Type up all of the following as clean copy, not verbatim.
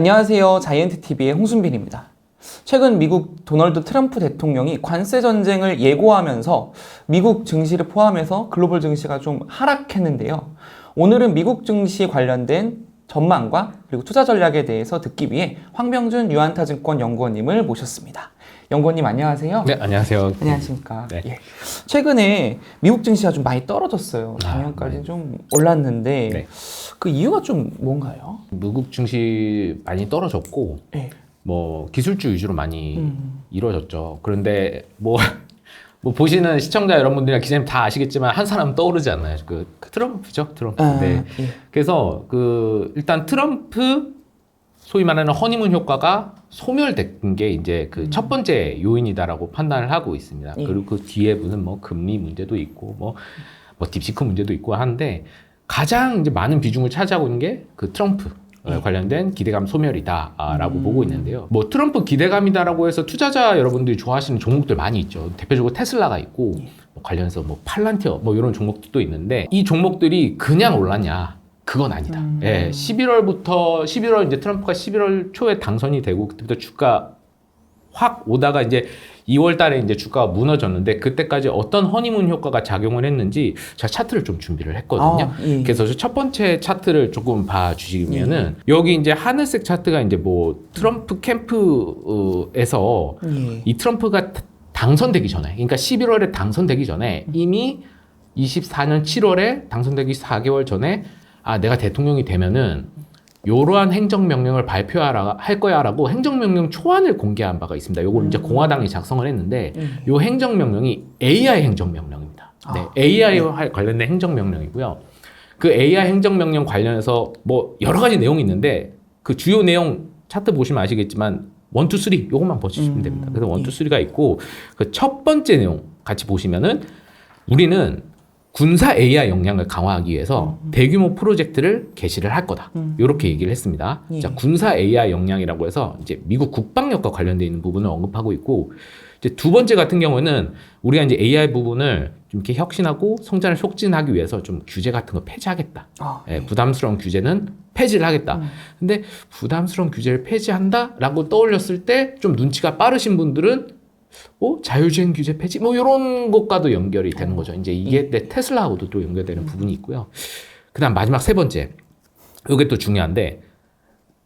안녕하세요. 자이언트TV의 홍순빈입니다. 최근 미국 도널드 트럼프 대통령이 관세 전쟁을 예고하면서 미국 증시를 포함해서 글로벌 증시가 좀 하락했는데요. 오늘은 미국 증시 관련된 전망과 그리고 투자 전략에 대해서 듣기 위해 황병준 유한타증권 연구원님을 모셨습니다. 연구원님 안녕하세요. 네, 안녕하세요. 안녕하십니까. 네. 예. 최근에 미국 증시가 좀 많이 떨어졌어요. 작년까지 좀 올랐는데 네. 그 이유가 좀 뭔가요? 미국 증시 많이 떨어졌고, 네. 뭐 기술주 위주로 많이 이루어졌죠. 그런데 뭐 보시는 시청자 여러분들이나 기자님 다 아시겠지만 한 사람 떠오르지 않나요? 그 트럼프죠, 트럼프. 네. 예. 그래서 일단 트럼프 소위 말하는 허니문 효과가 소멸된 게 이제 그 첫 번째 요인이다라고 판단을 하고 있습니다. 예. 그리고 그 뒤에 무슨 뭐 금리 문제도 있고 뭐 딥시크 문제도 있고 하는데 가장 이제 많은 비중을 차지하고 있는 게 그 트럼프 관련된 기대감 소멸이다라고 보고 있는데요. 뭐 트럼프 기대감이다라고 해서 투자자 여러분들이 좋아하시는 종목들 많이 있죠. 대표적으로 테슬라가 있고 뭐 관련해서 뭐 팔란티어 뭐 이런 종목들도 있는데 이 종목들이 그냥 올랐냐? 그건 아니다. 예, 11월 이제 트럼프가 11월 초에 당선이 되고 그때부터 주가 확 오다가 이제 2월 달에 이제 주가가 무너졌는데 그때까지 어떤 허니문 효과가 작용을 했는지 제가 차트를 좀 준비를 했거든요. 예. 그래서 첫 번째 차트를 조금 봐 주시면은 여기 이제 하늘색 차트가 이제 뭐 트럼프 캠프에서 이 트럼프가 당선되기 전에, 그러니까 11월에 당선되기 전에 이미 24년 7월에 당선되기 4개월 전에 내가 대통령이 되면은 이러한 행정명령을 할 거야라고 행정명령 초안을 공개한 바가 있습니다. 요걸 이제 공화당이 작성을 했는데 요 행정명령이 AI 행정명령입니다. 네, AI와 관련된 행정명령이고요. 그 AI 행정명령 관련해서 뭐 여러 가지 내용이 있는데 그 주요 내용 차트 보시면 아시겠지만 1, 2, 3 요것만 보시면 됩니다. 그래서 1, 2, 3가 있고 그 첫 번째 내용 같이 보시면은 우리는 군사 AI 역량을 강화하기 위해서 대규모 프로젝트를 개시를 할 거다. 이렇게 얘기를 했습니다. 자, 군사 AI 역량이라고 해서 이제 미국 국방력과 관련되어 있는 부분을 언급하고 있고, 이제 두 번째 같은 경우는 우리가 이제 AI 부분을 좀 이렇게 혁신하고 성장을 촉진하기 위해서 좀 규제 같은 거 폐지하겠다. 부담스러운 규제는 폐지를 하겠다. 근데 부담스러운 규제를 폐지한다라고 떠올렸을 때 좀 눈치가 빠르신 분들은 자율주행 규제 폐지? 뭐, 이런 것과도 연결이 되는 거죠. 이제 이게 테슬라하고도 또 연결되는 부분이 있고요. 그 다음 마지막 세 번째. 이게 또 중요한데,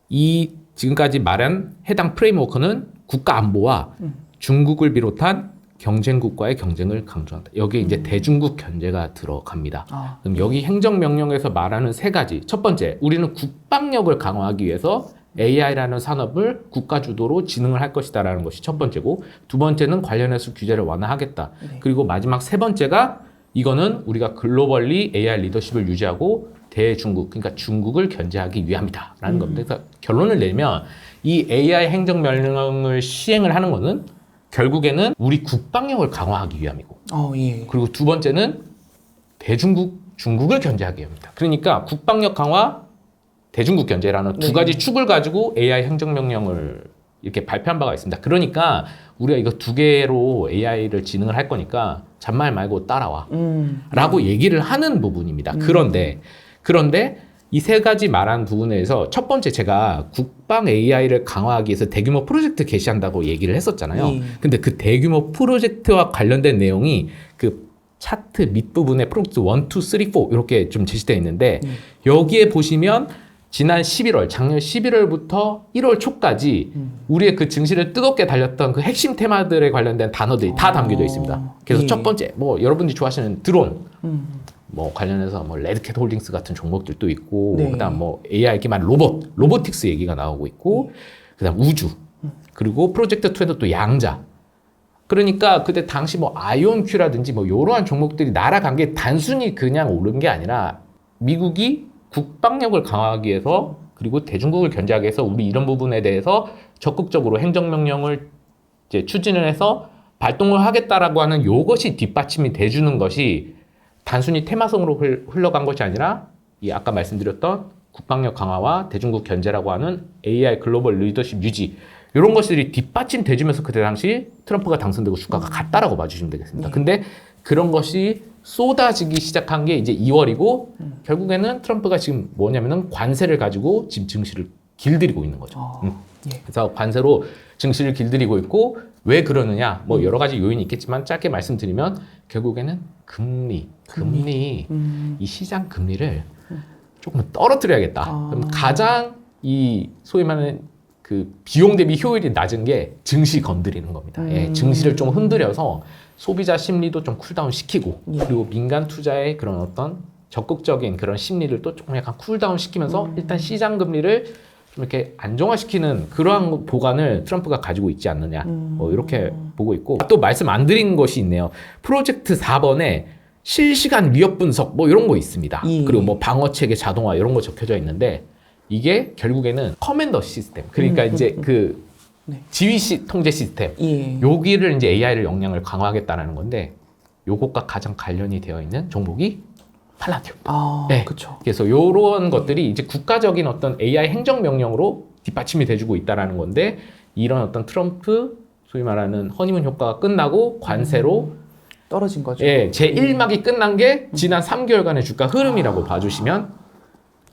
이 지금까지 말한 해당 프레임워크는 국가 안보와 중국을 비롯한 경쟁국과의 경쟁을 강조한다. 여기에 이제 대중국 견제가 들어갑니다. 그럼 여기 행정명령에서 말하는 세 가지. 첫 번째, 우리는 국방력을 강화하기 위해서 AI라는 산업을 국가 주도로 진흥을 할 것이다라는 것이 첫 번째고, 두 번째는 관련해서 규제를 완화하겠다. 그리고 마지막 세 번째가 이거는 우리가 글로벌리 AI 리더십을 유지하고 대중국, 그러니까 중국을 견제하기 위함이다라는 겁니다. 그래서 결론을 내면 이 AI 행정명령을 시행을 하는 것은 결국에는 우리 국방력을 강화하기 위함이고, 그리고 두 번째는 중국을 견제하기 위함입니다. 그러니까 국방력 강화, 대중국 견제라는 두 가지 축을 가지고 AI 행정명령을 이렇게 발표한 바가 있습니다. 그러니까 우리가 이거 두 개로 AI를 진행을 할 거니까 잔말 말고 따라와 라고 얘기를 하는 부분입니다. 그런데 이 세 가지 말한 부분에서 첫 번째 제가 국방 AI를 강화하기 위해서 대규모 프로젝트 개시한다고 얘기를 했었잖아요. 근데 그 대규모 프로젝트와 관련된 내용이 그 차트 밑부분에 프로젝트 1, 2, 3, 4 이렇게 좀 제시되어 있는데 여기에 보시면 지난 작년 11월부터 1월 초까지 우리의 그 증시를 뜨겁게 달렸던 그 핵심 테마들에 관련된 단어들이 다 담겨져 있습니다. 그래서 첫 번째, 뭐 여러분들이 좋아하시는 드론, 뭐 관련해서 뭐 레드캣 홀딩스 같은 종목들도 있고, 그다음 뭐 AI 기반 로보틱스 얘기가 나오고 있고, 그다음 우주, 그리고 프로젝트 2에도 또 양자. 그러니까 그때 당시 뭐 아이온큐라든지 뭐 이러한 종목들이 날아간 게 단순히 그냥 오른 게 아니라 미국이 국방력을 강화하기 위해서 그리고 대중국을 견제하기 위해서 우리 이런 부분에 대해서 적극적으로 행정명령을 이제 추진을 해서 발동을 하겠다라고 하는 요것이 뒷받침이 돼주는 것이 단순히 테마성으로 흘러간 것이 아니라 이 아까 말씀드렸던 국방력 강화와 대중국 견제라고 하는 AI 글로벌 리더십 유지 이런 것들이 뒷받침 돼주면서 그때 당시 트럼프가 당선되고 주가가 갔다라고 봐주시면 되겠습니다. 근데 그런 것이 쏟아지기 시작한 게 이제 2월이고 결국에는 트럼프가 지금 뭐냐면은 관세를 가지고 지금 증시를 길들이고 있는 거죠. 예. 그래서 관세로 증시를 길들이고 있고 왜 그러느냐? 뭐 여러 가지 요인이 있겠지만 짧게 말씀드리면 결국에는 금리. 이 시장 금리를 조금 떨어뜨려야겠다. 그럼 가장 이 소위 말하는 그 비용 대비 효율이 낮은 게 증시 건드리는 겁니다. 예, 증시를 좀 흔들려서 소비자 심리도 좀 쿨다운 시키고 그리고 민간 투자의 그런 어떤 적극적인 그런 심리를 또 조금 약간 쿨다운 시키면서 일단 시장 금리를 좀 이렇게 안정화시키는 그러한 보관을 트럼프가 가지고 있지 않느냐 뭐 이렇게 보고 있고 또 말씀 안 드린 것이 있네요. 프로젝트 4번에 실시간 위협 분석 뭐 이런 거 있습니다. 그리고 뭐 방어 체계 자동화 이런 거 적혀져 있는데 이게 결국에는 커맨더 시스템 그러니까 이제 그 지휘 통제 시스템 여기를 이제 AI를 역량을 강화하겠다는 건데 요것과 가장 관련이 되어 있는 종목이 팔란티엄. 네. 그렇죠. 그래서 이런 것들이 이제 국가적인 어떤 AI 행정 명령으로 뒷받침이 돼주고 있다라는 건데 이런 어떤 트럼프 소위 말하는 허니문 효과가 끝나고 관세로 떨어진 거죠. 예, 제 1막이 끝난 게 지난 3개월간의 주가 흐름이라고 봐주시면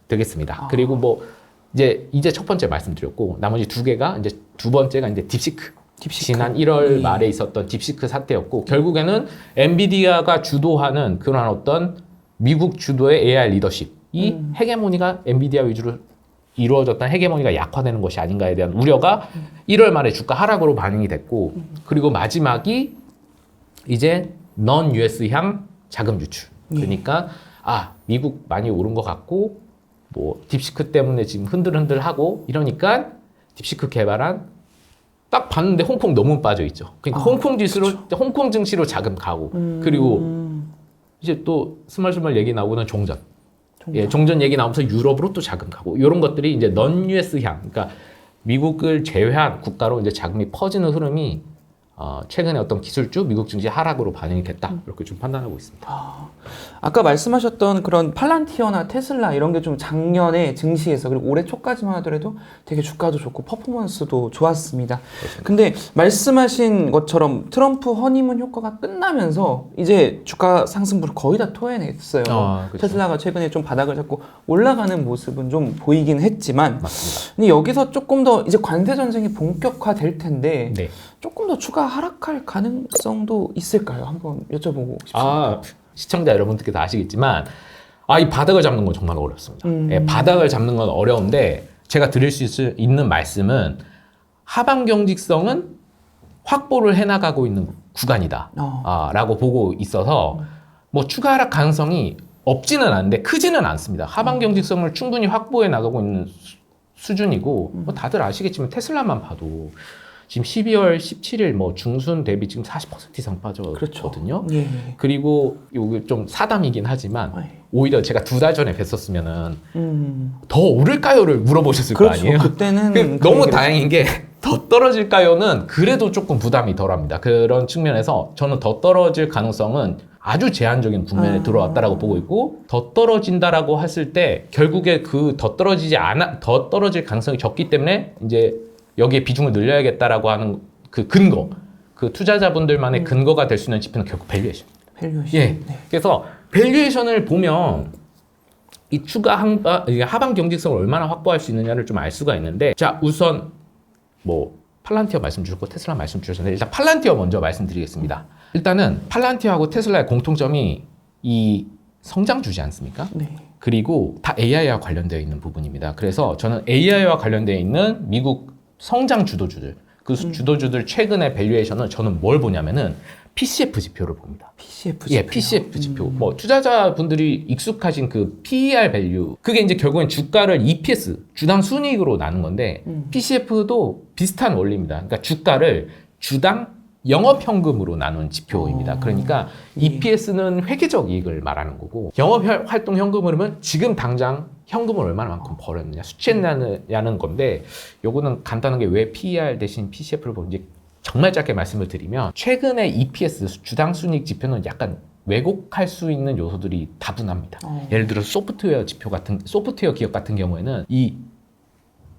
되겠습니다. 그리고 뭐 이제 첫 번째 말씀드렸고 나머지 두 개가 이제 두 번째가 이제 딥시크. 지난 1월 말에 있었던 딥시크 사태였고 결국에는 엔비디아가 주도하는 그런 어떤 미국 주도의 AI 리더십 이 헤게모니가 엔비디아 위주로 이루어졌던 헤게모니가 약화되는 것이 아닌가에 대한 우려가 1월 말에 주가 하락으로 반영이 됐고 그리고 마지막이 이제 넌 US향 자금 유출 그러니까 미국 많이 오른 것 같고 뭐 딥시크 때문에 지금 흔들흔들하고 이러니까 딥시크 개발한 딱 봤는데 홍콩 너무 빠져 있죠. 그러니까 홍콩 지수로 홍콩 증시로 자금 가고 그리고 이제 또 스멀스멀 얘기 나오는 종전. 예, 종전 얘기 나오면서 유럽으로 또 자금 가고 이런 것들이 이제 넌 US향 그러니까 미국을 제외한 국가로 이제 자금이 퍼지는 흐름이 최근에 어떤 기술주 미국 증시 하락으로 반영이 됐다 이렇게 좀 판단하고 있습니다. 아까 말씀하셨던 그런 팔란티어나 테슬라 이런 게 좀 작년에 증시에서 그리고 올해 초까지만 하더라도 되게 주가도 좋고 퍼포먼스도 좋았습니다. 근데 말씀하신 것처럼 트럼프 허니문 효과가 끝나면서 이제 주가 상승분을 거의 다 토해냈어요. 그렇죠. 테슬라가 최근에 좀 바닥을 잡고 올라가는 모습은 좀 보이긴 했지만 맞습니다. 근데 여기서 조금 더 이제 관세 전쟁이 본격화될 텐데 네. 조금 더 추가 하락할 가능성도 있을까요? 한번 여쭤보고 싶습니다. 시청자 여러분들께서 아시겠지만 이 바닥을 잡는 건 정말 어렵습니다. 예, 바닥을 잡는 건 어려운데 제가 드릴 수 있는 말씀은 하방 경직성은 확보를 해나가고 있는 구간이다 라고 보고 있어서 뭐 추가 하락 가능성이 없지는 않은데 크지는 않습니다. 하방 경직성을 충분히 확보해 나가고 있는 수준이고 뭐 다들 아시겠지만 테슬라만 봐도 지금 12월 17일 뭐 중순 대비 지금 40% 이상 빠졌거든요. 그렇죠. 그리고 이게 좀 사담이긴 하지만 오히려 제가 2달 전에 뵀었으면은 더 오를까요를 물어보셨을 거 아니에요. 그때는 너무 다행인 게 더 떨어질까요는 그래도 조금 부담이 덜합니다. 그런 측면에서 저는 더 떨어질 가능성은 아주 제한적인 국면에 들어왔다라고 보고 있고 더 떨어진다라고 했을 때 결국에 그 더 떨어질 가능성이 적기 때문에 이제 여기에 비중을 늘려야겠다라고 하는 그 근거, 그 투자자분들만의 근거가 될 수 있는 지표는 결국 밸류에이션입니다. 예. 그래서 밸류에이션을 보면 이 추가 하방 경직성을 얼마나 확보할 수 있느냐를 좀 알 수가 있는데, 자, 우선 뭐 팔란티어 말씀 주셨고 테슬라 말씀 주셨는데 일단 팔란티어 먼저 말씀드리겠습니다. 일단은 팔란티어하고 테슬라의 공통점이 이 성장주지 않습니까? 그리고 다 AI와 관련되어 있는 부분입니다. 그래서 저는 AI와 관련되어 있는 미국 성장 주도주들, 그 주도주들 최근의 밸류에이션은 저는 뭘 보냐면은 PCF 지표를 봅니다. PCF 지표. 예, PCF 지표. 뭐 투자자분들이 익숙하신 그 PER 밸류. 그게 이제 결국엔 주가를 EPS, 주당 순이익으로 나눈 건데 PCF도 비슷한 원리입니다. 그러니까 주가를 주당 영업현금으로 나눈 지표입니다. 그러니까 EPS는 회계적 이익을 말하는 거고 영업활동 현금으로는 지금 당장 현금을 얼마나만큼 벌었느냐, 수취했느냐는 건데 요거는 간단하게 왜 PER 대신 PCF를 보는지 정말 짧게 말씀을 드리면 최근에 EPS, 주당 순이익 지표는 약간 왜곡할 수 있는 요소들이 다분합니다. 예를 들어 소프트웨어 기업 같은 경우에는 이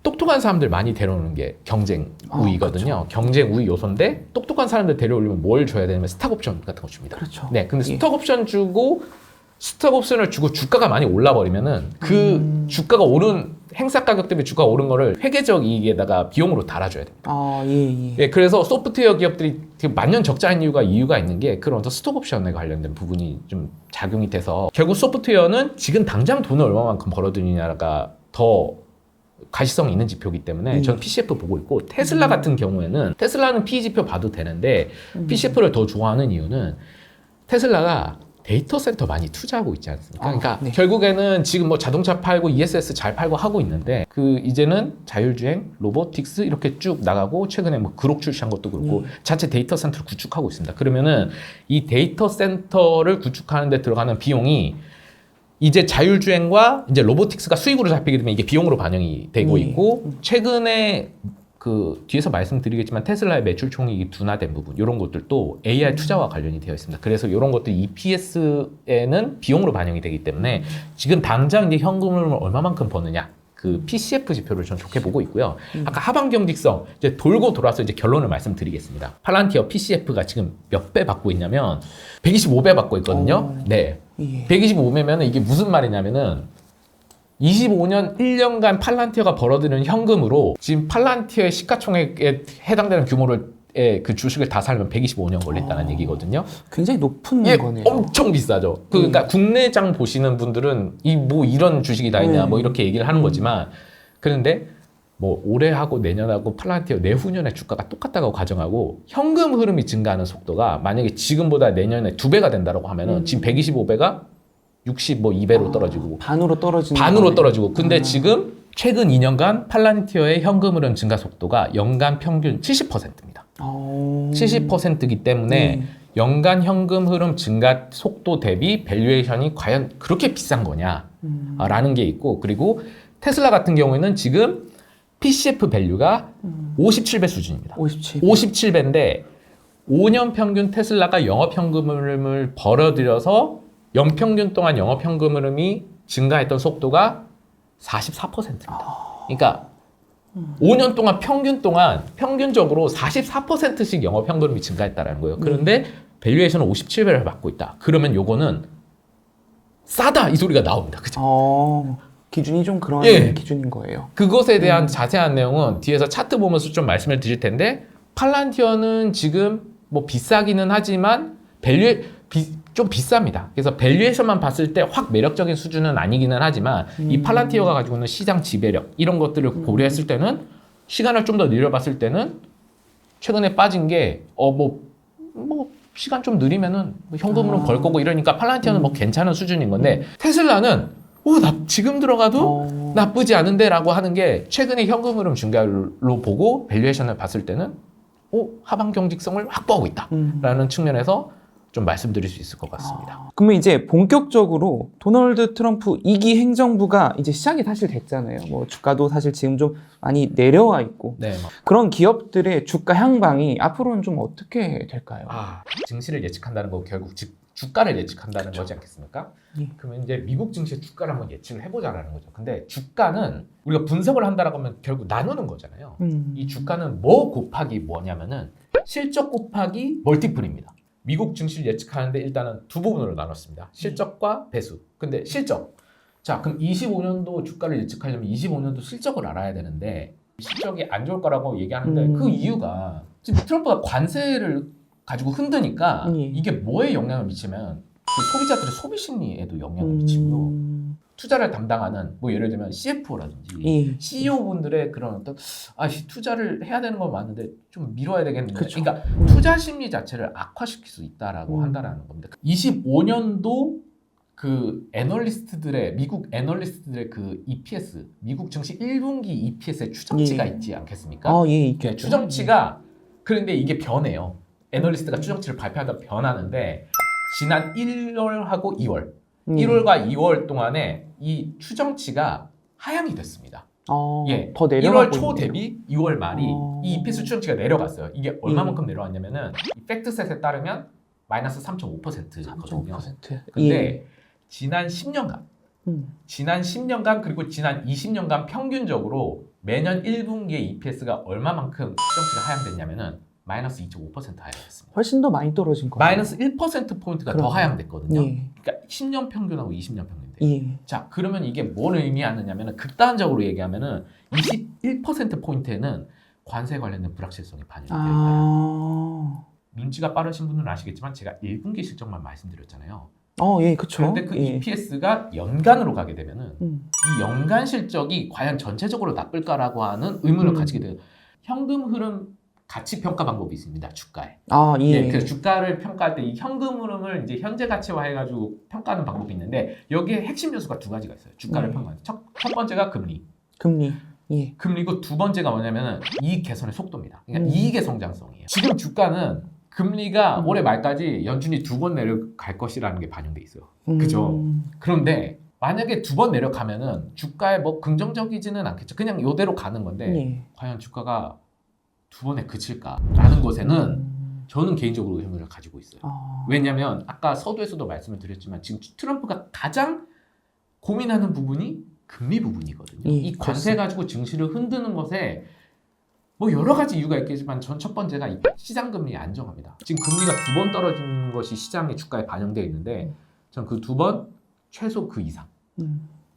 똑똑한 사람들 많이 데려오는 게 경쟁 우위거든요. 경쟁 우위 요소인데 똑똑한 사람들 데려오려면 뭘 줘야 되냐면 스탁 옵션 같은 거 줍니다. 그렇죠. 네, 근데 스탁 옵션 주고 스톡 옵션을 주고 주가가 많이 올라 버리면은 그 주가가 오른 행사 가격 때문에 주가가 오른 거를 회계적 이익에다가 비용으로 달아줘야 됩니다. 아, 예. 예, 그래서 소프트웨어 기업들이 지금 만년 적자인 이유가 있는 게 그런 스톡 옵션에 관련된 부분이 좀 작용이 돼서 결국 소프트웨어는 지금 당장 돈을 얼마만큼 벌어들이냐가 더 가시성이 있는 지표이기 때문에 저는 PCF 보고 있고 테슬라 같은 경우에는 테슬라는 PE 지표 봐도 되는데 PCF를 더 좋아하는 이유는 테슬라가 데이터 센터 많이 투자하고 있지 않습니까? 그러니까 네. 결국에는 지금 뭐 자동차 팔고 ESS 잘 팔고 하고 있는데 그 이제는 자율주행, 로보틱스 이렇게 쭉 나가고 최근에 뭐 그록 출시한 것도 그렇고 자체 데이터 센터를 구축하고 있습니다. 그러면은 이 데이터 센터를 구축하는 데 들어가는 비용이 이제 자율주행과 이제 로보틱스가 수익으로 잡히게 되면 이게 비용으로 반영이 되고 있고 최근에 그 뒤에서 말씀드리겠지만 테슬라의 매출 총액이 둔화된 부분 이런 것들도 AI 투자와 관련이 되어 있습니다. 그래서 이런 것들 EPS에는 비용으로 반영이 되기 때문에 지금 당장 이제 현금을 얼마만큼 버느냐 그 PCF 지표를 전 좋게 보고 있고요. 아까 하방 경직성 이제 돌고 돌아서 이제 결론을 말씀드리겠습니다. 팔란티어 PCF가 지금 몇 배 받고 있냐면 125배 받고 있거든요. 네, 125배면은 이게 무슨 말이냐면은 25년 1년간 팔란티어가 벌어들이는 현금으로 지금 팔란티어의 시가총액에 해당되는 규모를 그 주식을 다 살면 125년 걸린다는 얘기거든요. 굉장히 높은 예, 거네요. 엄청 비싸죠. 그러니까 국내장 보시는 분들은 뭐 이런 주식이 다 있냐 뭐 이렇게 얘기를 하는 거지만 그런데 뭐 올해 하고 내년하고 팔란티어 내후년에 주가가 똑같다고 가정하고 현금 흐름이 증가하는 속도가 만약에 지금보다 내년에 2배가 된다고 하면은 지금 125배가 62배로 떨어지고 반으로 떨어지는 반으로 거네요. 떨어지고 근데 지금 최근 2년간 팔란티어의 현금 흐름 증가 속도가 연간 평균 70%입니다. 70%이기 때문에 연간 현금 흐름 증가 속도 대비 밸류에이션이 과연 그렇게 비싼 거냐라는 게 있고 그리고 테슬라 같은 경우에는 지금 PCF 밸류가 57배 수준입니다. 57배인데 5년 평균 테슬라가 영업현금 흐름을 벌어들여서 연평균 동안 영업현금 흐름이 증가했던 속도가 44%입니다. 그러니까 5년 동안 평균적으로 44%씩 영업현금 흐름이 증가했다는 거예요. 그런데 밸류에이션은 57배를 받고 있다. 그러면 요거는 싸다 이 소리가 나옵니다. 그죠? 기준이 좀 그런 기준인 거예요. 그것에 대한 자세한 내용은 뒤에서 차트 보면서 좀 말씀을 드릴 텐데 팔란티어는 지금 뭐 비싸기는 하지만 좀 비쌉니다. 그래서 밸류에이션만 봤을 때 확 매력적인 수준은 아니기는 하지만 이 팔란티어가 가지고 있는 시장 지배력 이런 것들을 고려했을 때는 시간을 좀 더 늘려봤을 때는 최근에 빠진 게 뭐 시간 좀 느리면은 현금으로 벌 거고 이러니까 팔란티어는 뭐 괜찮은 수준인 건데 테슬라는 지금 들어가도 나쁘지 않은데라고 하는 게 최근에 현금 흐름 증가로 보고 밸류에이션을 봤을 때는 하방 경직성을 확보하고 있다라는 측면에서 좀 말씀드릴 수 있을 것 같습니다. 그러면 이제 본격적으로 도널드 트럼프 2기 행정부가 이제 시작이 사실 됐잖아요. 뭐 주가도 사실 지금 좀 많이 내려와 있고 네. 그런 기업들의 주가 향방이 앞으로는 좀 어떻게 될까요? 증시를 예측한다는 거 결국 주가를 예측한다는 거지 않겠습니까? 그러면 이제 미국 증시의 주가를 한번 예측을 해보자라는 거죠. 근데 주가는 우리가 분석을 한다라고 하면 결국 나누는 거잖아요. 이 주가는 뭐 곱하기 뭐냐면은 실적 곱하기 멀티플입니다. 미국 증시를 예측하는데 일단은 두 부분으로 나눴습니다. 실적과 배수. 근데 실적. 자, 그럼 25년도 주가를 예측하려면 25년도 실적을 알아야 되는데 실적이 안 좋을 거라고 얘기하는데 그 이유가 지금 트럼프가 관세를 가지고 흔드니까 이게 뭐에 영향을 미치면 그 소비자들의 소비 심리에도 영향을 미치고요. 투자를 담당하는 뭐 예를 들면 CFO라든지 CEO분들의 그런 어떤 투자를 해야 되는 건 맞는데 좀 미뤄야 되겠는데 그러니까 투자 심리 자체를 악화시킬 수 있다라고 한다라는 겁니다. 25년도 그 미국 애널리스트들의 그 EPS 미국 증시 1분기 EPS의 추정치가 있지 않겠습니까? 있겠죠. 추정치가 그런데 이게 변해요. 애널리스트가 추정치를 발표하다 변하는데 지난 1월하고 2월 1월과 2월 동안에 이 추정치가 하향이 됐습니다. 더 내려가고 1월 초 대비 2월 말이 이 EPS 추정치가 내려갔어요. 이게 얼마만큼 내려왔냐면은 이 팩트셋에 따르면 마이너스 3.5%거든요. 근데 지난 10년간 그리고 지난 20년간 평균적으로 매년 1분기의 EPS가 얼마만큼 추정치가 하향됐냐면은 마이너스 2.5% 하향했습니다. 훨씬 더 많이 떨어진 거예요. 마이너스 1%포인트가 더 하향됐거든요. 예. 그러니까 10년 평균하고 20년 평균인데. 예. 자, 그러면 이게 뭘 의미하느냐면은 극단적으로 얘기하면은 21%포인트에는 관세 관련된 불확실성이 반영되어 있다. 아. 눈치가 빠르신 분들은 아시겠지만 제가 1분기 실적만 말씀드렸잖아요. 예, 그쵸. 그런데 그 예. EPS가 연간으로 가게 되면은 음. 이 연간 실적이 과연 전체적으로 나쁠까라고 하는 의문을 가지게 돼요. 현금 흐름 가치 평가 방법이 있습니다. 주가에. 예. 예, 그래서 주가를 평가할 때 이 현금 흐름을 이제 현재 가치화 해가지고 평가하는 방법이 있는데 여기에 핵심 요소가 두 가지가 있어요. 주가를 평가하는 첫 번째가 금리. 금리. 예. 금리고 두 번째가 뭐냐면은 이익 개선의 속도입니다. 그러니까 이익의 성장성이에요. 지금 주가는 금리가 올해 말까지 연준이 2번 내려갈 것이라는 게 반영돼 있어요. 그죠? 그런데 만약에 2번 내려가면은 주가에 뭐 긍정적이지는 않겠죠. 그냥 이대로 가는 건데 예. 과연 주가가 2번에 그칠까라는 것에는 저는 개인적으로 의문을 가지고 있어요. 왜냐하면 아까 서두에서도 말씀을 드렸지만 지금 트럼프가 가장 고민하는 부분이 금리 부분이거든요. 예, 이 관세 가지고 증시를 흔드는 것에 뭐 여러 가지 이유가 있겠지만 전 첫 번째가 이 시장 금리 안정합니다. 지금 금리가 2번 떨어지는 것이 시장의 주가에 반영되어 있는데 전 그 2번 최소 그 이상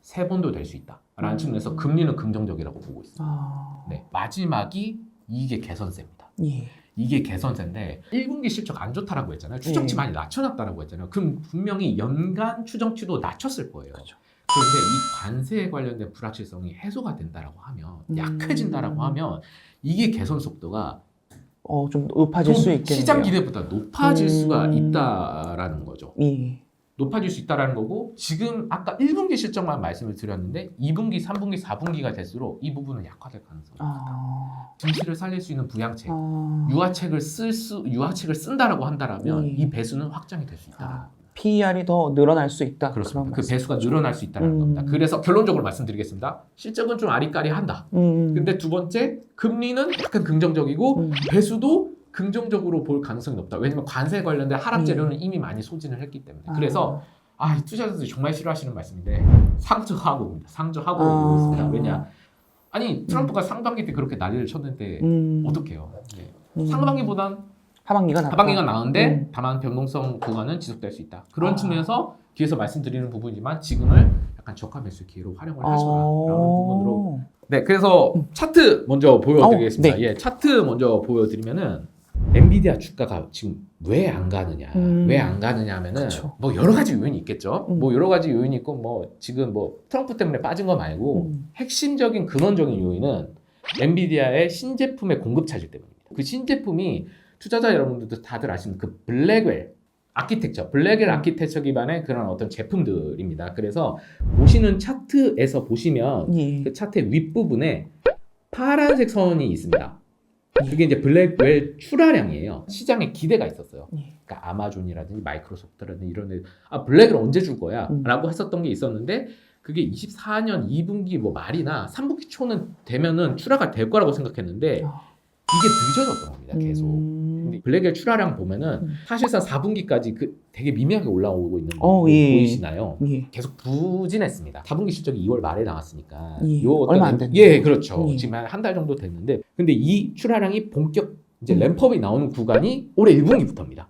3번도 될 수 있다라는 측면에서 금리는 긍정적이라고 보고 있어요. 네, 마지막이 이게 개선세입니다. 예. 이게 개선세인데 1분기 실적 안 좋다라고 했잖아요. 추정치 많이 낮춰놨다라고 했잖아요. 그럼 분명히 연간 추정치도 낮췄을 거예요. 그렇죠. 그런데 이 관세에 관련된 불확실성이 해소가 된다라고 하면 약해진다라고 하면 이게 개선 속도가 좀 높아질 수 있겠네요. 시장 기대보다 높아질 수가 있다라는 거죠. 예. 높아질 수 있다라는 거고 지금 아까 1분기 실적만 말씀을 드렸는데 2분기, 3분기, 4분기가 될수록 이 부분은 약화될 가능성이 있다. 증시를 살릴 수 있는 부양책, 유화책을 쓴다라고 한다라면 이 배수는 확장이 될 수 있다. PER이 더 늘어날 수 있다. 그렇습니다. 그 배수가 늘어날 수 있다는 겁니다. 그래서 결론적으로 말씀드리겠습니다. 실적은 좀 아리까리한다. 근데 두 번째, 금리는 약간 긍정적이고 배수도 긍정적으로 볼 가능성이 높다. 왜냐면 관세 관련된 하락 재료는 이미 많이 소진을 했기 때문에. 그래서 이 투자자들이 정말 싫어하시는 말씀인데 상저하고 보고 있습니다. 왜냐? 아니 트럼프가 상반기 때 그렇게 난리를 쳤는데 어떡해요? 네. 상반기보단 하반기가 나은데 다만 변동성 구간은 지속될 수 있다. 그런 측면에서 뒤에서 말씀드리는 부분이지만 지금을 약간 저가 매수 기회로 활용을 하셔라라는 부분으로. 네, 그래서 차트 먼저 보여드리겠습니다. 네. 예, 차트 먼저 보여드리면은 엔비디아 주가가 지금 왜 안 가느냐? 왜 안 가느냐 하면은 그쵸. 뭐 여러 가지 요인이 있겠죠. 뭐 여러 가지 요인이 있고 뭐 지금 뭐 트럼프 때문에 빠진 거 말고 핵심적인 근원적인 요인은 엔비디아의 신제품의 공급 차질 때문입니다. 그 신제품이 투자자 여러분들도 다들 아시는 그 블랙웰 아키텍처 기반의 그런 어떤 제품들입니다. 그래서 보시는 차트에서 보시면 그 차트의 윗부분에 파란색 선이 있습니다. 그게 이제 블랙웰 출하량이에요. 시장에 기대가 있었어요. 그러니까 아마존이라든지 마이크로소프트라든지 이런 데 블랙을 언제 줄 거야? 라고 했었던 게 있었는데 그게 24년 2분기 뭐 말이나 3분기 초는 되면은 출하가 될 거라고 생각했는데 이게 늦어졌던 겁니다. 계속. 근데 블랙웰 출하량 보면은 사실상 4분기까지 그 되게 미미하게 올라오고 있는 거 보이시나요? 계속 부진했습니다. 4분기 실적이 2월 말에 나왔으니까 얼마 안 됐네요. 예, 그렇죠. 지금 한 달 정도 됐는데 근데 이 출하량이 본격 이제 램프업이 나오는 구간이 올해 1분기부터입니다.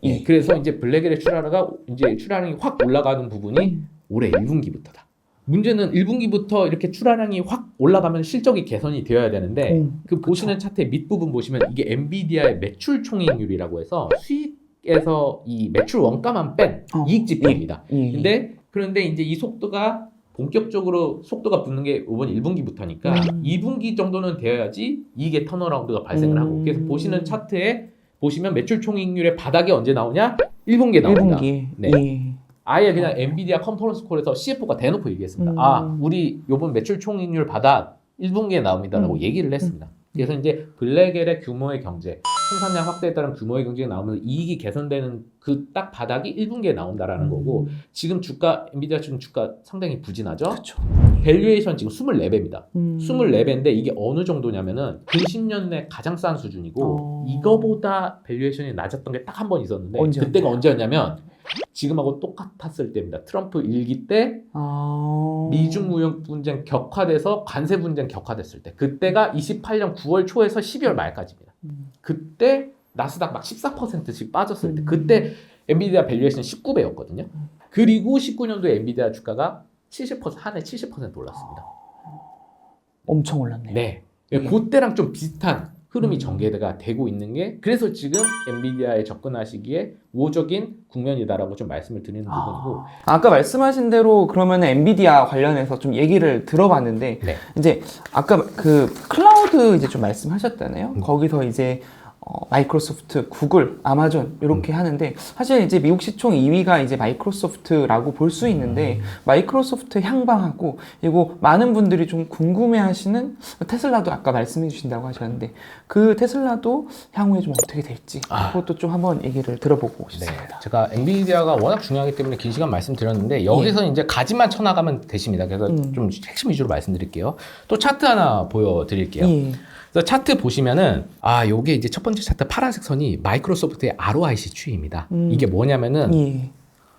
예, 그래서 이제 블랙웰의 출하량이 확 올라가는 부분이 올해 1분기부터다. 문제는 1분기부터 이렇게 출하량이 확 올라가면 실적이 개선이 되어야 되는데 그 보시는 차트의 밑부분 보시면 이게 엔비디아의 매출 총이익률이라고 해서 수익에서 이 매출 원가만 뺀 이익 지표입니다. 그런데 이제 이 속도가 본격적으로 속도가 붙는 게 이번 1분기부터니까 2분기 정도는 되어야지 이익의 턴어라운드가 발생을 하고 그래서 보시는 차트에 보시면 매출 총이익률의 바닥이 언제 나오냐? 1분기에 나옵니다. 1분기. 네. 아예 그냥 엔비디아 컨퍼런스 콜에서 CFO가 대놓고 얘기했습니다. 우리 요번 매출 총이익률 바닥 1분기에 나옵니다라고 얘기를 했습니다. 그래서 이제 블랙웰의 규모의 경제, 생산량 확대에 따른 규모의 경제가 나오면서 이익이 개선되는 그 딱 바닥이 1분기에 나온다라는 거고 지금 엔비디아 지금 주가 상당히 부진하죠? 그쵸. 밸류에이션 지금 24배입니다. 24배인데 이게 어느 정도냐면은 근 10년 내 가장 싼 수준이고 이거보다 밸류에이션이 낮았던 게 딱 한 번 있었는데 그때가 언제였냐면 지금하고 똑같았을 때입니다. 트럼프 1기 때 미중 무역 분쟁 격화돼서 관세 분쟁 격화됐을 때 그때가 28년 9월 초에서 12월 말까지입니다. 그때 나스닥 막 14%씩 빠졌을 때 그때 엔비디아 밸류에이션 19배였거든요. 그리고 19년도에 엔비디아 주가가 70%, 한 해 70% 올랐습니다. 엄청 올랐네요. 네. 그때랑 좀 비슷한 흐름이 전개가 되고 있는 게 그래서 지금 엔비디아에 접근하시기에 우호적인 국면이다라고 좀 말씀을 드리는 부분이고 아까 말씀하신 대로 그러면 엔비디아 관련해서 좀 얘기를 들어봤는데 네. 이제 아까 그 클라우드 이제 좀 말씀하셨잖아요. 거기서 이제 마이크로소프트, 구글, 아마존 이렇게 하는데 사실 이제 미국 시총 2위가 이제 마이크로소프트라고 볼 수 있는데 마이크로소프트 향방하고 그리고 많은 분들이 좀 궁금해하시는 테슬라도 아까 말씀해 주신다고 하셨는데 그 테슬라도 향후에 좀 어떻게 될지 그것도 좀 한번 얘기를 들어보고 싶습니다. 네. 제가 엔비디아가 워낙 중요하기 때문에 긴 시간 말씀드렸는데 여기서 이제 가지만 쳐나가면 되십니다. 그래서 좀 핵심 위주로 말씀드릴게요. 또 차트 하나 보여드릴게요. 그래서 차트 보시면은 요게 이제 첫 번째 차트 파란색 선이 마이크로소프트의 ROIC 추이입니다. 이게 뭐냐면은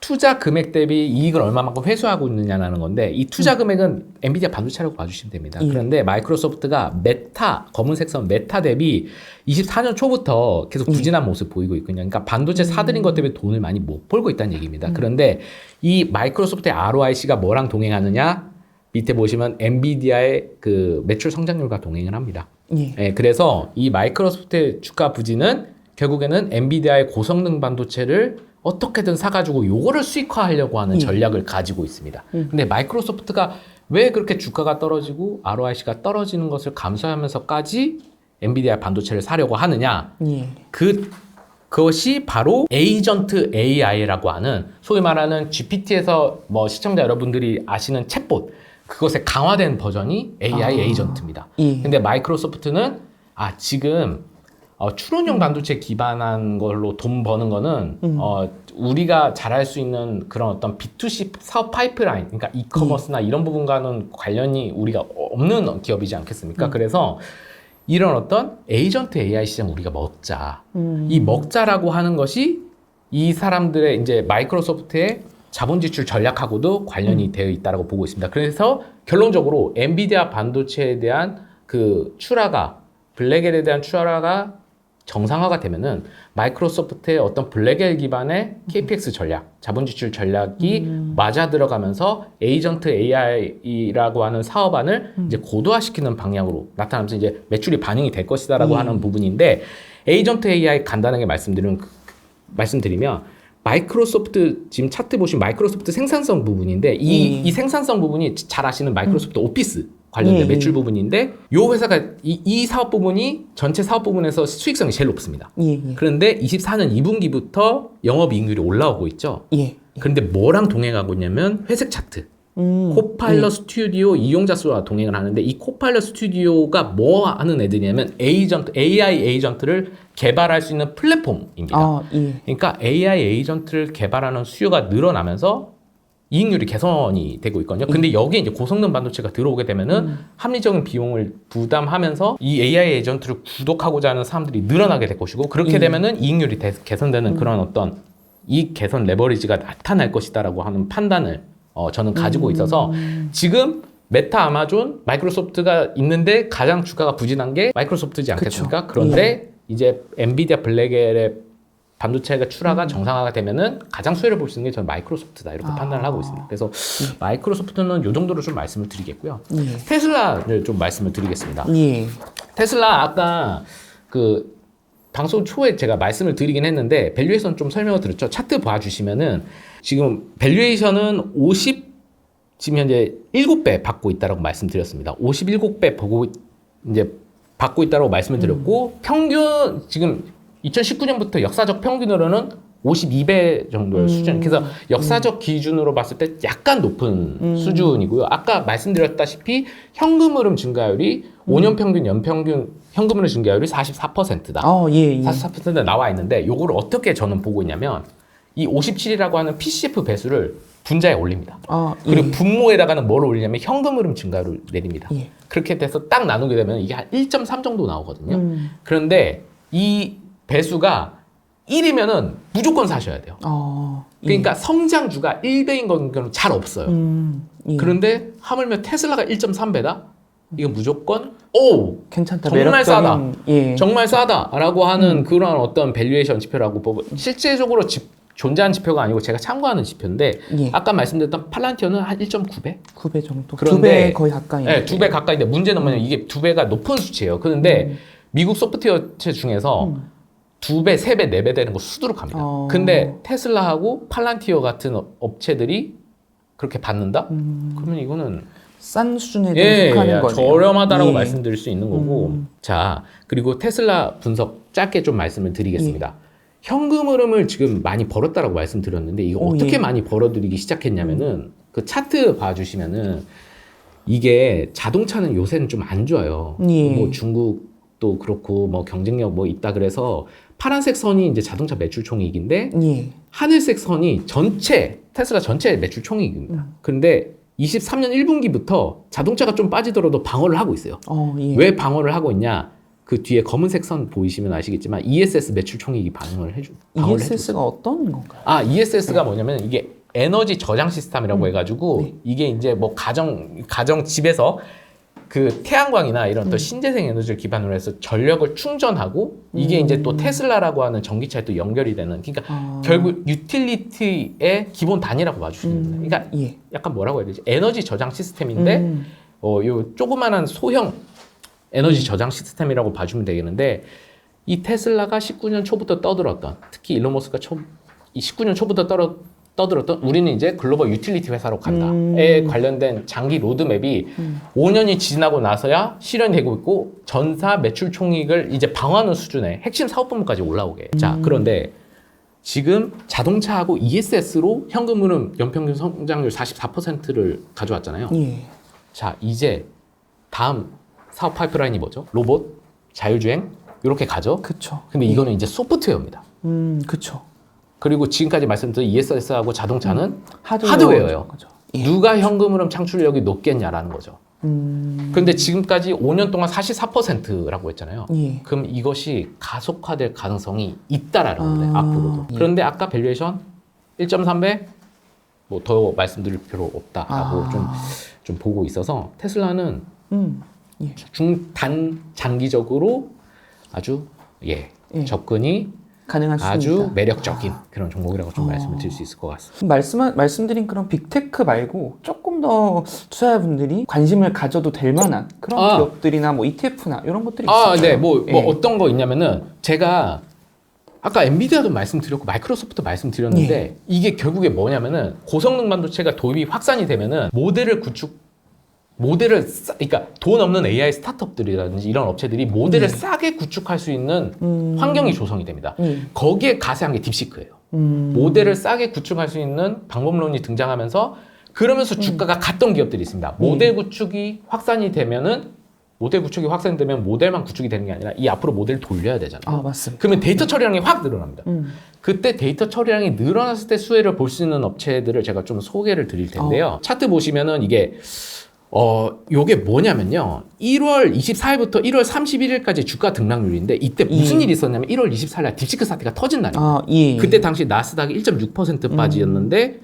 투자 금액 대비 이익을 얼마만큼 회수하고 있느냐라는 건데 이 투자 금액은 엔비디아 반도체라고 봐주시면 됩니다. 그런데 마이크로소프트가 메타 검은색 선 메타 대비 24년 초부터 계속 부진한 모습 보이고 있거든요. 그러니까 반도체 사들인 것 때문에 돈을 많이 못 벌고 있다는 얘기입니다. 그런데 이 마이크로소프트의 ROIC가 뭐랑 동행하느냐? 밑에 보시면 엔비디아의 그 매출 성장률과 동행을 합니다. 네, 그래서 이 마이크로소프트의 주가 부진은 결국에는 엔비디아의 고성능 반도체를 어떻게든 사가지고 요거를 수익화하려고 하는 전략을 가지고 있습니다. 근데 마이크로소프트가 왜 그렇게 주가가 떨어지고 ROIC가 떨어지는 것을 감수하면서까지 엔비디아 반도체를 사려고 하느냐? 그것이 바로 에이전트 AI라고 하는 소위 말하는 GPT에서 뭐 시청자 여러분들이 아시는 챗봇 그것의 강화된 버전이 AI 에이전트입니다. 근데 마이크로소프트는 지금 추론용 반도체 기반한 걸로 돈 버는 거는 우리가 잘할 수 있는 그런 어떤 B2C 사업 파이프라인, 그러니까 이커머스나 이런 부분과는 관련이 우리가 없는 기업이지 않겠습니까? 그래서 이런 어떤 에이전트 AI 시장 우리가 먹자. 이 먹자라고 하는 것이 이 사람들의 이제 마이크로소프트의 자본 지출 전략하고도 관련이 되어 있다고 보고 있습니다. 그래서 결론적으로 엔비디아 반도체에 대한 그 출하가 블랙엘에 대한 출하가 정상화가 되면은 마이크로소프트의 어떤 블랙엘 기반의 KPX 전략, 자본 지출 전략이 맞아 들어가면서 에이전트 AI라고 하는 사업안을 이제 고도화시키는 방향으로 나타나면서 이제 매출이 반영이 될 것이다라고 하는 부분인데 에이전트 AI 간단하게 말씀드리면 마이크로소프트 지금 차트 보시면 마이크로소프트 생산성 부분인데 이 생산성 부분이 잘 아시는 마이크로소프트 오피스 관련된 매출 부분인데 요 회사가 이 사업 부분이 전체 사업 부분에서 수익성이 제일 높습니다. 그런데 24년 2분기부터 영업이익률이 올라오고 있죠. 그런데 뭐랑 동행하고 있냐면 회색 차트. 코파일럿 스튜디오 이용자 수와 동행을 하는데 이 코파일럿 스튜디오가 뭐 하는 애들이냐면 AI 에이전트를 개발할 수 있는 플랫폼입니다. 그러니까 AI 에이전트를 개발하는 수요가 늘어나면서 이익률이 개선이 되고 있거든요. 근데 여기에 이제 고성능 반도체가 들어오게 되면은 합리적인 비용을 부담하면서 이 AI 에이전트를 구독하고자 하는 사람들이 늘어나게 될 것이고 그렇게 되면은 이익률이 개선되는 그런 어떤 이익 개선 레버리지가 나타날 것이다라고 하는 판단을 저는 가지고 있어서 지금 메타, 아마존, 마이크로소프트가 있는데 가장 주가가 부진한 게 마이크로소프트지 않겠습니까? 그런데 이제 엔비디아 블랙엘의 반도체가 출하가 정상화가 되면은 가장 수혜를 볼 수 있는 게 저는 마이크로소프트다 이렇게 판단을 하고 있습니다. 그래서 마이크로소프트는 이 정도로 좀 말씀을 드리겠고요. 테슬라를 좀 말씀을 드리겠습니다. 테슬라 아까 그 방송 초에 제가 말씀을 드리긴 했는데 밸류에이션 좀 설명을 드렸죠. 차트 봐주시면은 지금 밸류에이션은 지금 현재 7배 받고 있다라고 말씀드렸습니다. 57배 이제 받고 있다라고 말씀을 드렸고 평균 지금 2019년부터 역사적 평균으로는 52배 정도의 수준. 그래서 역사적 기준으로 봤을 때 약간 높은 수준이고요. 아까 말씀드렸다시피 현금 흐름 증가율이 5년 평균, 연평균 현금 흐름 증가율이 44%다. 44% 나와 있는데 요거를 어떻게 저는 보고 있냐면 이 57이라고 하는 PCF 배수를 분자에 올립니다. 그리고 분모에다가는 뭘 올리냐면 현금 흐름 증가율을 내립니다. 그렇게 돼서 딱 나누게 되면 이게 한 1.3 정도 나오거든요. 그런데 이 배수가 1이면은 무조건 사셔야 돼요. 그러니까 성장주가 1배인 경우는 잘 없어요. 그런데 하물며 테슬라가 1.3배다? 이거 무조건 오 괜찮다. 정말 매력적인, 예. 정말 싸다라고 하는 그런 어떤 밸류에이션 지표라고 보고 실제적으로 존재하는 지표가 아니고 제가 참고하는 지표인데 예. 아까 말씀드렸던 팔란티어는 한 1.9배? 9배 정도. 그런데 2배 거의 가까이. 네, 2배 가까이인데 문제는 뭐냐면 이게 2배가 높은 수치예요. 그런데 미국 소프트웨어 업체 중에서 2배, 3배, 4배 되는 거 수두룩 합니다. 근데 테슬라하고 팔란티어 같은 업체들이 그렇게 받는다? 그러면 이거는 싼 수준에 속하는 거네요. 저렴하다라고 예. 말씀드릴 수 있는 거고. 자, 그리고 테슬라 분석 짧게 좀 말씀을 드리겠습니다. 현금 흐름을 지금 많이 벌었다라고 말씀드렸는데 이거 어떻게 많이 벌어들이기 시작했냐면은 그 차트 봐주시면은 이게 자동차는 요새는 좀 안 좋아요. 예. 뭐 중국도 그렇고 뭐 경쟁력 뭐 있다 그래서 파란색 선이 이제 자동차 매출 총이익인데 예. 하늘색 선이 테슬라 전체 매출 총이익입니다. 그런데 23년 1분기부터 자동차가 좀 빠지더라도 방어를 하고 있어요. 예. 왜 방어를 하고 있냐? 그 뒤에 검은색 선 보이시면 아시겠지만 ESS 매출 총액이 방어를 해주고 ESS가 어떤 건가요? ESS가 뭐냐면 이게 에너지 저장 시스템이라고 해가지고 이게 이제 뭐 가정 집에서 그 태양광이나 이런 또 신재생 에너지를 기반으로 해서 전력을 충전하고 이게 이제 또 테슬라라고 하는 전기차에 또 연결이 되는 그러니까 결국 유틸리티의 기본 단위라고 봐주시면 됩니다. 그러니까 예. 약간 뭐라고 해야 되지? 에너지 저장 시스템인데 요 조그만한 소형 에너지 저장 시스템이라고 봐주면 되겠는데 이 테슬라가 19년 초부터 떠들었던 특히 일론 머스크가 19년 초부터 떠들었던 우리는 이제 글로벌 유틸리티 회사로 간다에 관련된 장기 로드맵이 5년이 지나고 나서야 실현되고 있고 전사 매출 총익을 이제 방어하는 수준의 핵심 사업 부문까지 올라오게. 자, 그런데 지금 자동차하고 ESS로 현금 흐름 연평균 성장률 44%를 가져왔잖아요. 예. 자, 이제 다음 사업 파이프라인이 뭐죠? 로봇, 자율주행 이렇게 가죠. 그쵸. 근데 이거는 이제 소프트웨어입니다. 그쵸. 그리고 지금까지 말씀드린 ESS하고 자동차는 하드웨어예요. 하드웨어예요. 예. 누가 현금 흐름 창출력이 높겠냐라는 거죠. 그런데 지금까지 5년 동안 44%라고 했잖아요. 예. 그럼 이것이 가속화될 가능성이 있다라는 거예요. 앞으로도. 예. 그런데 아까 밸류에이션 1.3배 뭐 더 말씀드릴 필요 없다라고 좀 보고 있어서 테슬라는 예. 중단 장기적으로 아주 접근이 가능한 아주 수준이다. 매력적인 그런 종목이라고 좀 말씀을 드릴 수 있을 것 같습니다. 말씀드린 그런 빅테크 말고 조금 더 투자자분들이 관심을 가져도 될 만한 그런 기업들이나 뭐 ETF나 이런 것들이 있어요. 네, 뭐 어떤 거 있냐면은 제가 아까 엔비디아도 말씀드렸고 마이크로소프트 말씀드렸는데 이게 결국에 뭐냐면은 고성능 반도체가 도입이 확산이 되면은 그러니까 돈 없는 AI 스타트업들이라든지 이런 업체들이 모델을 싸게 구축할 수 있는 환경이 조성이 됩니다. 거기에 가세한 게 딥시크예요. 모델을 싸게 구축할 수 있는 방법론이 등장하면서 그러면서 주가가 갔던 기업들이 있습니다. 모델 구축이 확산이 되면 모델만 구축이 되는 게 아니라 이 앞으로 모델을 돌려야 되잖아요. 맞습니다. 그러면 데이터 처리량이 확 늘어납니다. 그때 데이터 처리량이 늘어났을 때 수혜를 볼 수 있는 업체들을 제가 좀 소개를 드릴 텐데요. 차트 보시면은 이게 요게 뭐냐면요. 1월 24일부터 1월 31일까지 주가 등락률인데 이때 무슨 일이 있었냐면 1월 24일날 딥시크 사태가 터진 날입니다. 그때 당시 나스닥이 1.6% 빠지였는데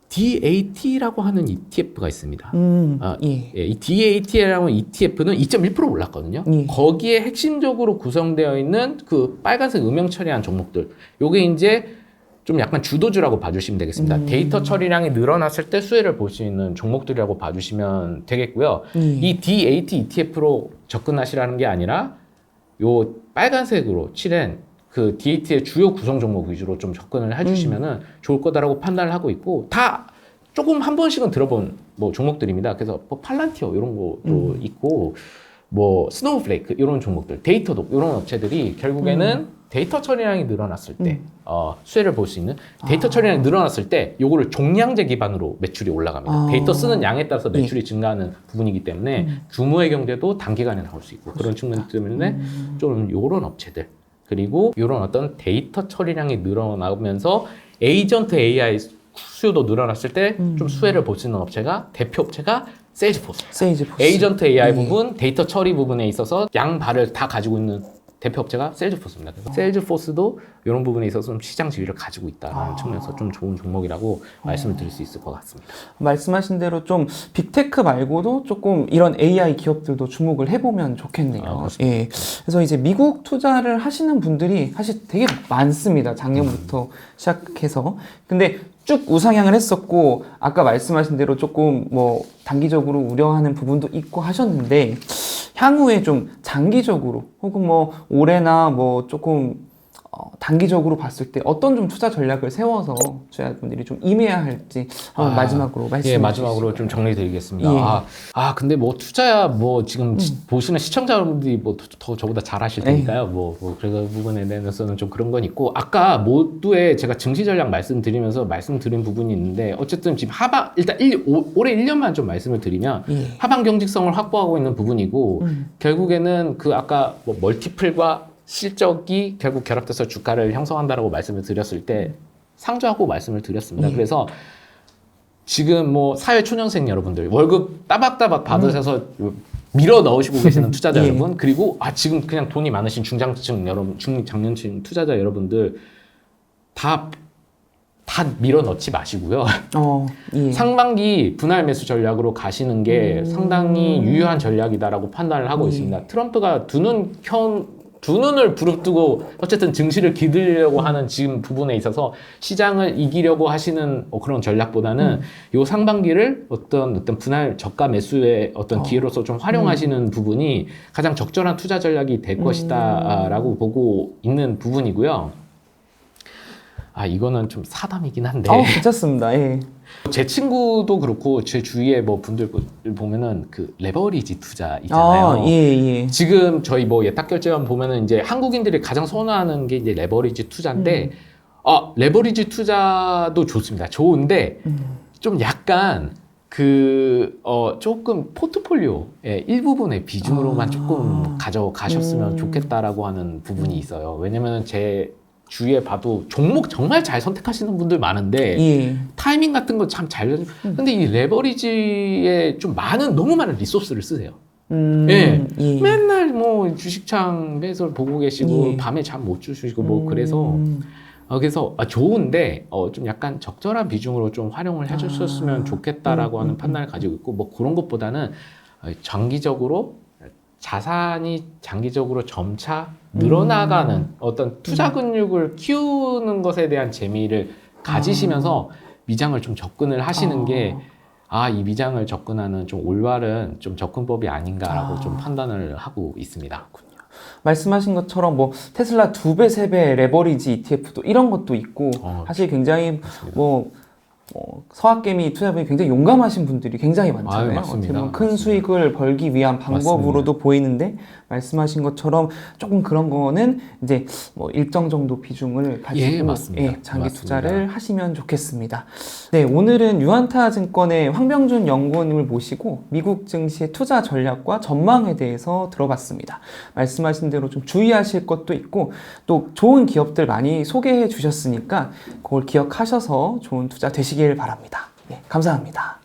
DAT라고 하는 ETF가 있습니다. 이 DAT라고 하는 ETF는 2.1% 올랐거든요. 거기에 핵심적으로 구성되어 있는 그 빨간색 음영 처리한 종목들. 요게 이제 좀 약간 주도주라고 봐주시면 되겠습니다. 데이터 처리량이 늘어났을 때 수혜를 볼 수 있는 종목들이라고 봐주시면 되겠고요. 이 DAT ETF로 접근하시라는 게 아니라 요 빨간색으로 칠한 그 DAT의 주요 구성 종목 위주로 좀 접근을 해주시면 좋을 거다라고 판단을 하고 있고 다 조금 한 번씩은 들어본 뭐 종목들입니다. 그래서 뭐 팔란티어 이런 것도 있고 뭐 스노우플레이크 이런 종목들, 데이터독 이런 업체들이 결국에는 데이터 처리량이 늘어났을 때 수혜를 볼 수 있는 데이터 처리량이 늘어났을 때 요거를 종량제 기반으로 매출이 올라갑니다. 데이터 쓰는 양에 따라서 매출이 증가하는 부분이기 때문에 규모의 경제도 단기간에 나올 수 있고 그런 측면 때문에 좀 요런 업체들 그리고 요런 어떤 데이터 처리량이 늘어나면서 에이전트 AI 수요도 늘어났을 때 좀 수혜를 볼 수 있는 업체가 대표 업체가 세일즈포스. 세일즈포스. 에이전트 AI 부분, 데이터 처리 부분에 있어서 양발을 다 가지고 있는 대표 업체가 셀즈포스입니다. 그래서 셀즈포스도 이런 부분에 있어서 좀 시장 지위를 가지고 있다는 측면에서 좀 좋은 종목이라고 말씀을 드릴 수 있을 것 같습니다. 말씀하신 대로 좀 빅테크 말고도 조금 이런 AI 기업들도 주목을 해보면 좋겠네요. 예. 그래서 이제 미국 투자를 하시는 분들이 사실 되게 많습니다. 작년부터 시작해서. 근데 쭉 우상향을 했었고, 아까 말씀하신 대로 조금 뭐 단기적으로 우려하는 부분도 있고 하셨는데, 향후에 좀 장기적으로 혹은 뭐 올해나 뭐 조금 단기적으로 봤을 때 어떤 좀 투자 전략을 세워서 투자자분들이 좀 임해야 할지 한번 마지막으로 말씀해 예, 마지막으로 주시죠. 좀 정리드리겠습니다. 예. 근데 뭐 투자야 뭐 지금 보시는 시청자분들이 뭐 더 저보다 잘 하실 테니까요. 그래서 부분에 대해서는 좀 그런 건 있고, 아까 모두에 제가 증시 전략 말씀드리면서 말씀드린 부분이 있는데, 어쨌든 지금 일단 올해 1년만 좀 말씀을 드리면 하방 경직성을 확보하고 있는 부분이고, 결국에는 그 아까 뭐 멀티플과 실적이 결국 결합돼서 주가를 형성한다라고 말씀을 드렸을 때 상조하고 말씀을 드렸습니다. 그래서 지금 뭐 사회 초년생 여러분들 월급 따박따박 받으셔서 밀어 넣으시고 계시는 투자자 여러분, 그리고 지금 그냥 돈이 많으신 중장층 여러분, 중장년층 투자자 여러분들 다 밀어 넣지 마시고요. 상반기 분할 매수 전략으로 가시는 게 상당히 유효한 전략이다라고 판단을 하고 있습니다. 트럼프가 두 눈을 부릅뜨고 어쨌든 증시를 기들려고 하는 지금 부분에 있어서 시장을 이기려고 하시는 그런 전략보다는 요 상반기를 어떤 분할 저가 매수의 어떤 기회로서 좀 활용하시는 부분이 가장 적절한 투자 전략이 될 것이다라고 보고 있는 부분이고요. 이거는 좀 사담이긴 한데. 괜찮습니다. 예. 제 친구도 그렇고 제 주위에 뭐 분들 보면은 그 레버리지 투자 있잖아요. 지금 저희 뭐 예탁결제원 보면은 이제 한국인들이 가장 선호하는 게 이제 레버리지 투자인데, 레버리지 투자도 좋습니다. 좋은데 좀 약간 조금 포트폴리오의 일부분의 비중으로만 조금 가져가셨으면 좋겠다라고 하는 부분이 있어요. 왜냐면은 제 주위에 봐도 종목 정말 잘 선택하시는 분들 많은데 타이밍 같은 거 참 잘. 근데 이 레버리지에 좀 너무 많은 리소스를 쓰세요. 맨날 뭐 주식창 매설 보고 계시고 밤에 잠 못 주시고 뭐 그래서 좋은데 좀 약간 적절한 비중으로 좀 활용을 해주셨으면 좋겠다라고 하는 판단을 가지고 있고, 뭐 그런 것보다는 장기적으로 자산이 장기적으로 점차 늘어나가는 어떤 투자 근육을 키우는 것에 대한 재미를 가지시면서 미장을 좀 접근을 하시는 게, 이 미장을 접근하는 좀 올바른 좀 접근법이 아닌가라고 좀 판단을 하고 있습니다. 말씀하신 것처럼 뭐 테슬라 2배, 3배 레버리지 ETF도 이런 것도 있고, 사실 굉장히 뭐 서학개미 투자분이 굉장히 용감하신 분들이 굉장히 많잖아요. 맞습니다. 큰 수익을 벌기 위한 방법으로도 보이는데, 말씀하신 것처럼 조금 그런 거는 이제 뭐 일정 정도 비중을 가지고 장기 투자를 하시면 좋겠습니다. 네, 오늘은 유한타 증권의 황병준 연구원님을 모시고 미국 증시의 투자 전략과 전망에 대해서 들어봤습니다. 말씀하신 대로 좀 주의하실 것도 있고, 또 좋은 기업들 많이 소개해 주셨으니까 그걸 기억하셔서 좋은 투자 되시길 바랍니다. 네, 감사합니다.